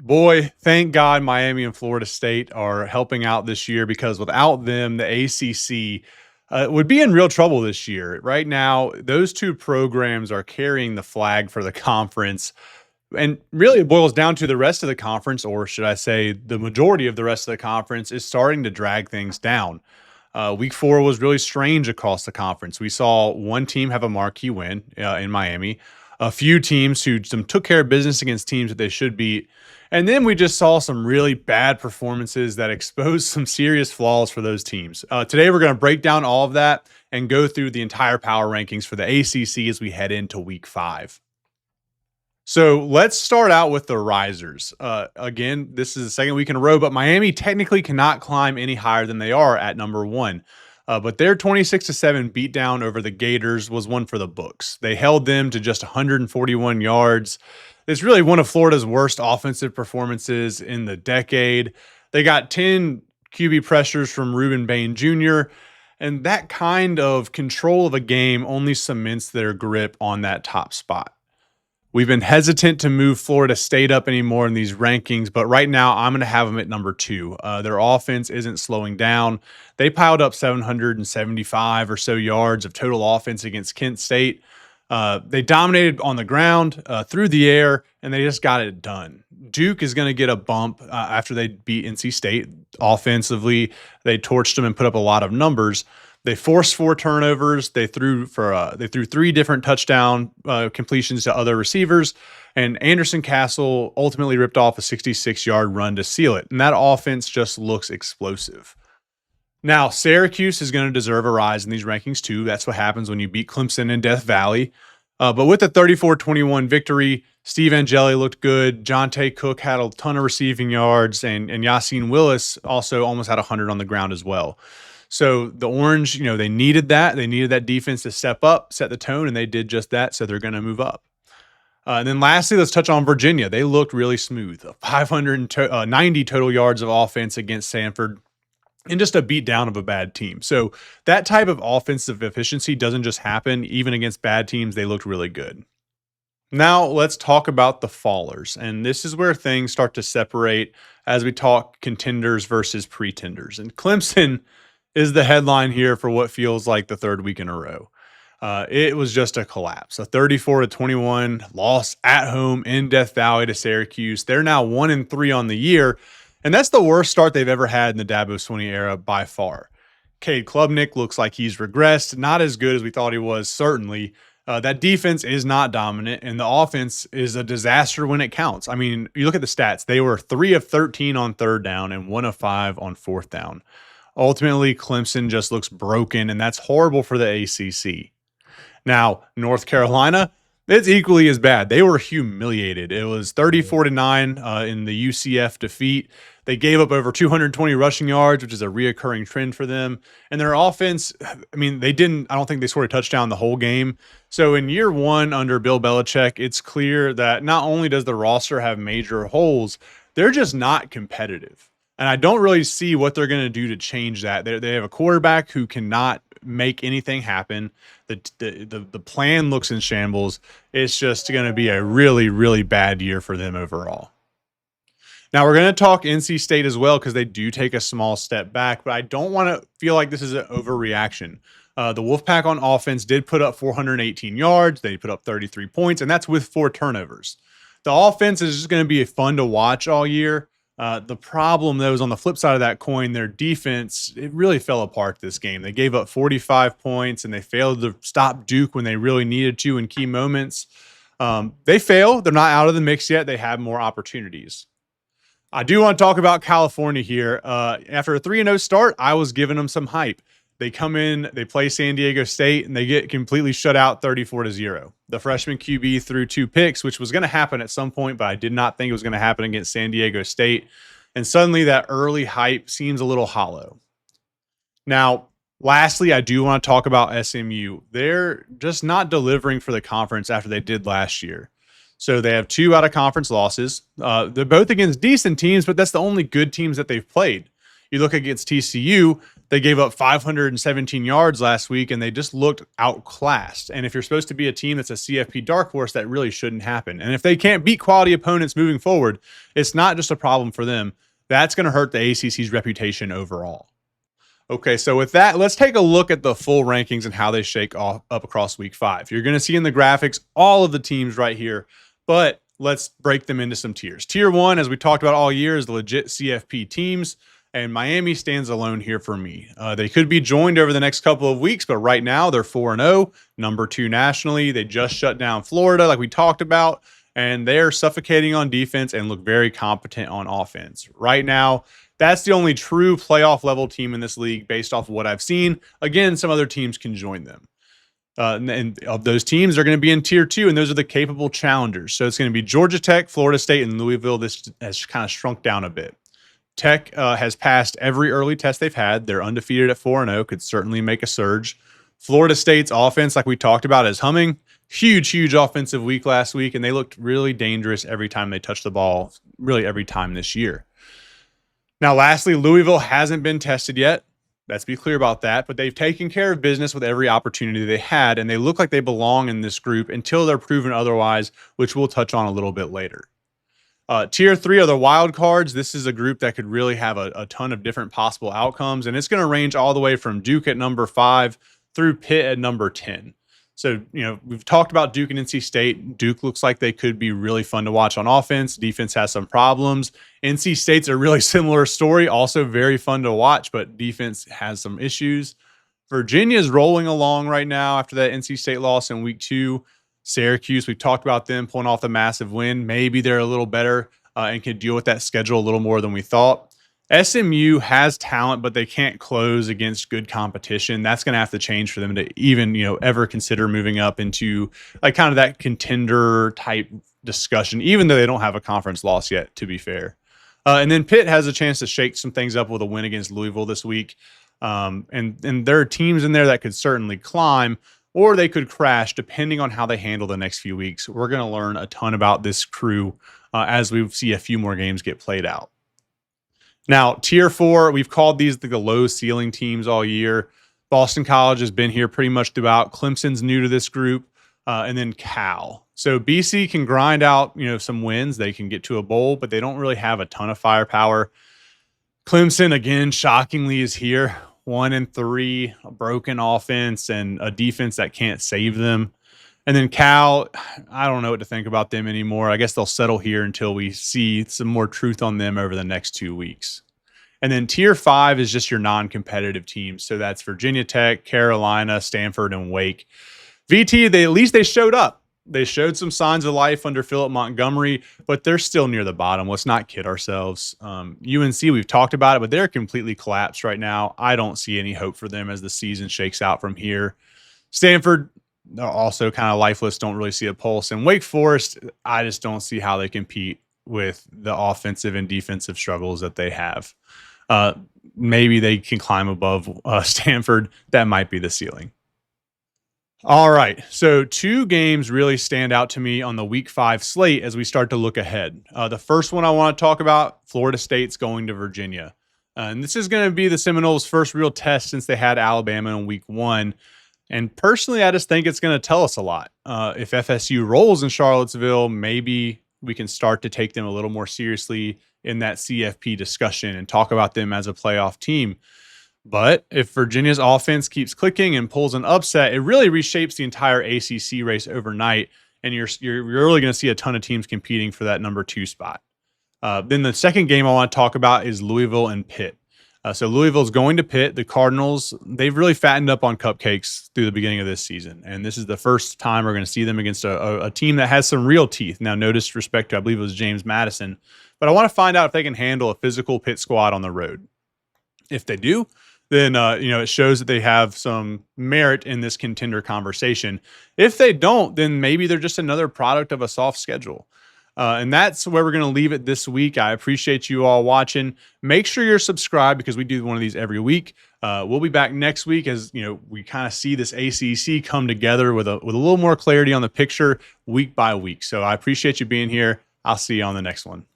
Boy, thank God Miami and Florida State are helping out this year because without them, the ACC would be in real trouble this year. Right now, those two programs are carrying the flag for the conference. And really, it boils down to the rest of the conference, or should I say, the majority of the rest of the conference is starting to drag things down. Week 4 was really strange across the conference. We saw one team have a marquee win in Miami, a few teams who some took care of business against teams that they should beat. And then we just saw some really bad performances that exposed some serious flaws for those teams. Today, we're going to break down all of that and go through the entire power rankings for the ACC as we head into week 5. So let's start out with the risers. Again, this is the second week in a row, but Miami technically cannot climb any higher than they are at number 1. But their 26-7 beatdown over the Gators was one for the books. They held them to just 141 yards. It's really one of Florida's worst offensive performances in the decade. They got 10 QB pressures from Reuben Bain Jr., and that kind of control of a game only cements their grip on that top spot. We've been hesitant to move Florida State up anymore in these rankings, but right now I'm going to have them at number 2. Their offense isn't slowing down. They piled up 775 or so yards of total offense against Kent State. They dominated on the ground, through the air, and they just got it done. Duke is going to get a bump after they beat NC State. Offensively, they torched them and put up a lot of numbers. They forced 4 turnovers. They threw 3 different touchdown completions to other receivers, and Anderson Castle ultimately ripped off a 66-yard run to seal it. And that offense just looks explosive. Now, Syracuse is going to deserve a rise in these rankings too. That's what happens when you beat Clemson in Death Valley. But with the 34-21 victory, Steve Angeli looked good. Jonte Cook had a ton of receiving yards, and Yassine Willis also almost had 100 on the ground as well. So the Orange, they needed that. They needed that defense to step up, set the tone, and they did just that, so they're going to move up. And then lastly, let's touch on Virginia. They looked really smooth. 590 total yards of offense against Samford, and just a beat down of a bad team. So that type of offensive efficiency doesn't just happen. Even against bad teams, they looked really good. Now let's talk about the fallers. And this is where things start to separate as we talk contenders versus pretenders. And Clemson is the headline here for what feels like the third week in a row. It was just a collapse. A 34-21 loss at home in Death Valley to Syracuse. They're now 1-3 on the year, and that's the worst start they've ever had in the Dabo Swinney era by far. Cade Klubnik looks like he's regressed, not as good as we thought he was, certainly. That defense is not dominant, and the offense is a disaster when it counts. I mean, you look at the stats. They were 3 of 13 on third down and 1 of 5 on fourth down. Ultimately, Clemson just looks broken, and that's horrible for the ACC. Now, North Carolina, it's equally as bad. They were humiliated. It was 34-9 in the UCF defeat. They gave up over 220 rushing yards, which is a reoccurring trend for them. And their offense, I don't think they scored a touchdown the whole game. So in year 1 under Bill Belichick, it's clear that not only does the roster have major holes, they're just not competitive. And I don't really see what they're going to do to change that. They have a quarterback who cannot make anything happen. The plan looks in shambles. It's just going to be a really, really bad year for them overall. Now, we're going to talk NC State as well because they do take a small step back, but I don't want to feel like this is an overreaction. The Wolfpack on offense did put up 418 yards. They put up 33 points, and that's with 4 turnovers. The offense is just going to be fun to watch all year. The problem, though, is on the flip side of that coin, their defense, it really fell apart this game. They gave up 45 points, and they failed to stop Duke when they really needed to in key moments. They fail. They're not out of the mix yet. They have more opportunities. I do want to talk about California here. After a 3-0 start, I was giving them some hype. They come in, they play San Diego State, and they get completely shut out 34-0. The freshman QB threw 2 picks, which was going to happen at some point, but I did not think it was going to happen against San Diego State. And suddenly that early hype seems a little hollow. Now, lastly, I do want to talk about SMU. They're just not delivering for the conference after they did last year. So they have 2 out-of-conference losses. They're both against decent teams, but that's the only good teams that they've played. You look against TCU, They gave up 517 yards last week, and they just looked outclassed. And if you're supposed to be a team that's a CFP dark horse, that really shouldn't happen. And if they can't beat quality opponents moving forward, it's not just a problem for them. That's going to hurt the ACC's reputation overall. Okay, so with that, let's take a look at the full rankings and how they shake up across week 5. You're going to see in the graphics all of the teams right here, but let's break them into some tiers. Tier 1, as we talked about all year, is the legit CFP teams. And Miami stands alone here for me. They could be joined over the next couple of weeks, but right now they're 4-0, number 2 nationally. They just shut down Florida, like we talked about, and they're suffocating on defense and look very competent on offense. Right now, that's the only true playoff level team in this league based off of what I've seen. Again, some other teams can join them. And of those teams, they're going to be in tier 2, and those are the capable challengers. So it's going to be Georgia Tech, Florida State, and Louisville. This has kind of shrunk down a bit. Tech has passed every early test they've had. They're undefeated at 4-0, could certainly make a surge. Florida State's offense, like we talked about, is humming. Huge offensive week last week, and they looked really dangerous every time they touched the ball, really every time this year. Now, lastly, Louisville hasn't been tested yet. Let's be clear about that, but they've taken care of business with every opportunity they had, and they look like they belong in this group until they're proven otherwise, which we'll touch on a little bit later. Tier 3 are the wild cards. This is a group that could really have a ton of different possible outcomes, and it's going to range all the way from Duke at number 5 through Pitt at number 10. So, we've talked about Duke and NC State. Duke looks like they could be really fun to watch on offense. Defense has some problems. NC State's a really similar story, also very fun to watch, but defense has some issues. Virginia's rolling along right now after that NC State loss in week 2. Syracuse, we've talked about them pulling off the massive win. Maybe they're a little better and can deal with that schedule a little more than we thought. SMU has talent, but they can't close against good competition. That's going to have to change for them to even, ever consider moving up into like kind of that contender type discussion, even though they don't have a conference loss yet, to be fair. And then Pitt has a chance to shake some things up with a win against Louisville this week. And there are teams in there that could certainly climb, or they could crash depending on how they handle the next few weeks. We're going to learn a ton about this crew as we see a few more games get played out. Now, tier 4, we've called these the low ceiling teams all year. Boston College has been here pretty much throughout. Clemson's new to this group, and then Cal. So BC can grind out, some wins. They can get to a bowl, but they don't really have a ton of firepower. Clemson, again, shockingly is here. 1-3, a broken offense and a defense that can't save them. And then Cal, I don't know what to think about them anymore. I guess they'll settle here until we see some more truth on them over the next 2 weeks. And then tier 5 is just your non-competitive teams. So that's Virginia Tech, Carolina, Stanford, and Wake. VT, at least they showed up. They showed some signs of life under Philip Montgomery, but they're still near the bottom. Let's not kid ourselves. UNC, we've talked about it, but they're completely collapsed right now. I don't see any hope for them as the season shakes out from here. Stanford, also kind of lifeless, don't really see a pulse. And Wake Forest, I just don't see how they compete with the offensive and defensive struggles that they have. Maybe they can climb above Stanford. That might be the ceiling. All right, so 2 games really stand out to me on the Week 5 slate as we start to look ahead. The first one I want to talk about, Florida State's going to Virginia. And this is going to be the Seminoles' first real test since they had Alabama in Week 1. And personally, I just think it's going to tell us a lot. If FSU rolls in Charlottesville, maybe we can start to take them a little more seriously in that CFP discussion and talk about them as a playoff team. But if Virginia's offense keeps clicking and pulls an upset, it really reshapes the entire ACC race overnight, and you're really going to see a ton of teams competing for that number 2 spot. Then the second game I want to talk about is Louisville and Pitt. So Louisville's going to Pitt. The Cardinals, they've really fattened up on cupcakes through the beginning of this season, and this is the first time we're going to see them against a team that has some real teeth. Now, no disrespect to, I believe it was James Madison, but I want to find out if they can handle a physical Pitt squad on the road. If they do, then it shows that they have some merit in this contender conversation. If they don't, then maybe they're just another product of a soft schedule. And that's where we're going to leave it this week. I appreciate you all watching. Make sure you're subscribed because we do one of these every week. We'll be back next week as we kind of see this ACC come together with a little more clarity on the picture week by week. So I appreciate you being here. I'll see you on the next one.